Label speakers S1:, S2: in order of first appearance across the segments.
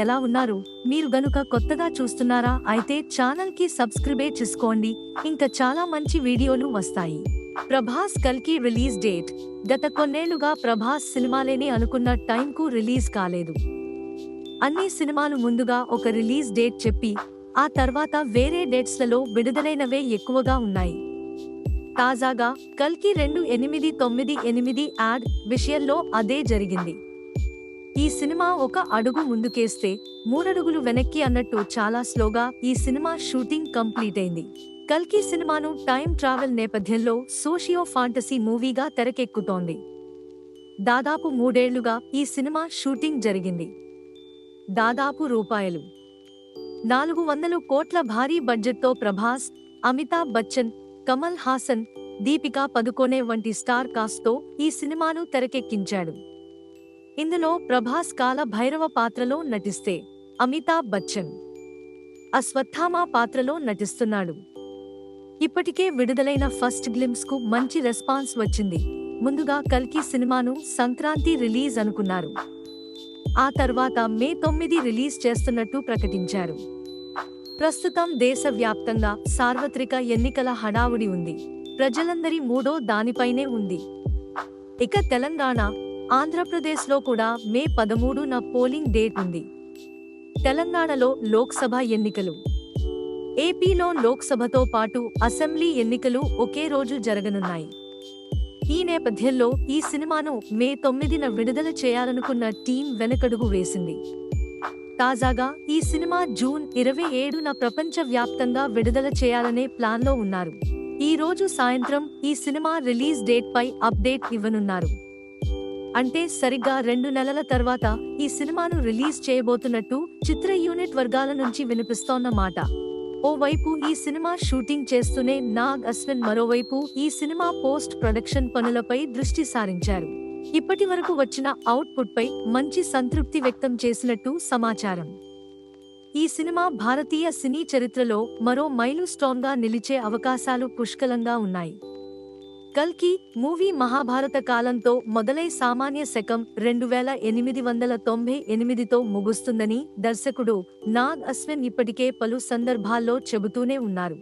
S1: ఎలా ఉన్నారు? మీరు గనుక కొత్తగా చూస్తున్నారా అయితే ఛానల్ కి సబ్స్క్రైబ్ చేసుకోండి. ఇంకా చాలా మంచి వీడియోలు వస్తాయి. ప్రభాస్ కల్కి రిలీజ్ డేట్. గత కొన్నేళ్లుగా ప్రభాస్ సినిమాలేని అనుకున్న టైంకు రిలీజ్ కాలేదు. అన్ని సినిమాలు ముందుగా ఒక రిలీజ్ డేట్ చెప్పి ఆ తర్వాత వేరే డేట్స్లలో విడుదలైనవే ఎక్కువగా ఉన్నాయి. తాజాగా కల్కి 2898 యాడ్ విషయంలో అదే జరిగింది. ఈ సినిమా ఒక అడుగు ముందుకేస్తే మూడడుగులు వెనక్కి అన్నట్టు చాలా స్లోగా ఈ సినిమా షూటింగ్ కంప్లీట్ అయింది. కల్కి సినిమాను టైం ట్రావెల్ నేపథ్యంలో సోషియో ఫాంటసీ మూవీగా తెరకెక్కుతోంది. దాదాపు 3 ఏళ్లుగా ఈ సినిమా షూటింగ్ జరిగింది. దాదాపు రూపాయలు 400 కోట్ల భారీ బడ్జెట్తో ప్రభాస్, అమితాబ్ బచ్చన్, కమల్ హాసన్, దీపికా పదుకోనే వంటి స్టార్ కాస్ట్తో ఈ సినిమాను తెరకెక్కించాడు. ఇందులో ప్రభాస్ కాల భైరవ పాత్రలో నటిస్తే అమితాబ్ బచ్చన్ అశ్వత్థామ పాత్రలో నటిస్తున్నాడు. ఇప్పటికే విడుదలైన ఫస్ట్ గ్లింప్స్ కు మంచి రెస్పాన్స్ వచ్చింది. ముందుగా కల్కి సినిమాను సంక్రాంతి రిలీజ్ అనుకున్నారు. ఆ తర్వాత మే 9 రిలీజ్ చేస్తున్నట్టు ప్రకటించారు. ప్రస్తుతం దేశవ్యాప్తంగా సార్వత్రిక ఎన్నికల హడావుడి ఉంది. ప్రజలందరి మూడో దానిపైనే ఉంది. ఇక తెలంగాణ, ఆంధ్రప్రదేశ్లో కూడా మే 13న పోలింగ్ డేట్ ఉంది. తెలంగాణలో లోక్సభ ఎన్నికలు, ఏపీలో లోక్సభతో పాటు అసెంబ్లీ ఎన్నికలు ఒకే రోజు జరగనున్నాయి. ఈ నేపథ్యంలో ఈ సినిమాను మే 9న విడుదల చేయాలనుకున్న టీం వెనకడుగు వేసింది. తాజాగా ఈ సినిమా జూన్ 27న ప్రపంచవ్యాప్తంగా విడుదల చేయాలనే ప్లాన్లో ఉన్నారు. ఈ రోజు సాయంత్రం ఈ సినిమా రిలీజ్ డేట్ పై అప్డేట్ ఇవ్వనున్నారు. అంటే సరిగ్గా 2 నెలల తర్వాత ఈ సినిమాను రిలీజ్ చేయబోతున్నట్టు చిత్ర యూనిట్ వర్గాల నుంచి వినిపిస్తోన్న మాట. ఓవైపు ఈ సినిమా షూటింగ్ చేస్తూనే నాగ్ అశ్విన్ మరోవైపు ఈ సినిమా పోస్ట్ ప్రొడక్షన్ పనులపై దృష్టి సారించారు. ఇప్పటి వరకు వచ్చిన అవుట్పుట్ పై మంచి సంతృప్తి వ్యక్తం చేసినట్టు సమాచారం. ఈ సినిమా భారతీయ సినీ చరిత్రలో మరో మైలు స్టోన్గా నిలిచే అవకాశాలు పుష్కలంగా ఉన్నాయి. కల్కి మూవీ మహాభారత కాలంతో మొదలై సామాన్య శకం 2898తో ముగుస్తుందని దర్శకుడు నాగ్ అశ్విన్ ఇప్పటికే పలు సందర్భాల్లో చెబుతూనే ఉన్నారు.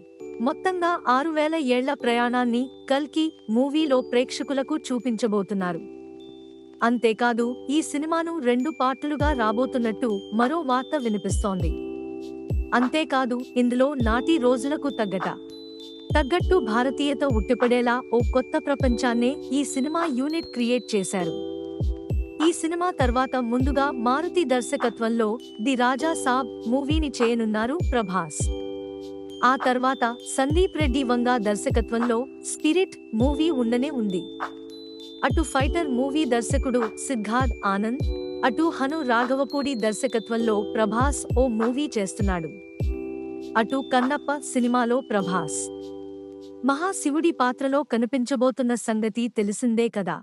S1: మొత్తంగా 6000 ఏళ్ల ప్రయాణాన్ని కల్కి మూవీలో ప్రేక్షకులకు చూపించబోతున్నారు. అంతేకాదు ఈ సినిమాను 2 పార్టులుగా రాబోతున్నట్టు మరో వార్త వినిపిస్తోంది. అంతేకాదు ఇందులో నాటి రోజులకు తగ్గట్టు భారతీయత ఉట్టిపడేలా ఓ కొత్త ప్రపంచాన్నే ఈ సినిమా యూనిట్ క్రియేట్ చేశారు. ఈ సినిమా తర్వాత ముందుగా మారుతి దర్శకత్వంలో ది రాజా సాబ్ మూవీని చేయనున్నారు ప్రభాస్. ఆ తర్వాత సందీప్ రెడ్డి వంగా దర్శకత్వంలో స్పిరిట్ మూవీ ఉండనే ఉంది. అటు ఫైటర్ మూవీ దర్శకుడు సిద్ధార్థ్ ఆనంద్, అటు హను రాఘవపూడి దర్శకత్వంలో ప్రభాస్ ఓ మూవీ చేస్తున్నాడు. అటు కన్నప్ప సినిమాలో ప్రభాస్ మహాశివుడి పాత్రలో కనిపించబోతున్న సంగతి తెలిసిందే కదా.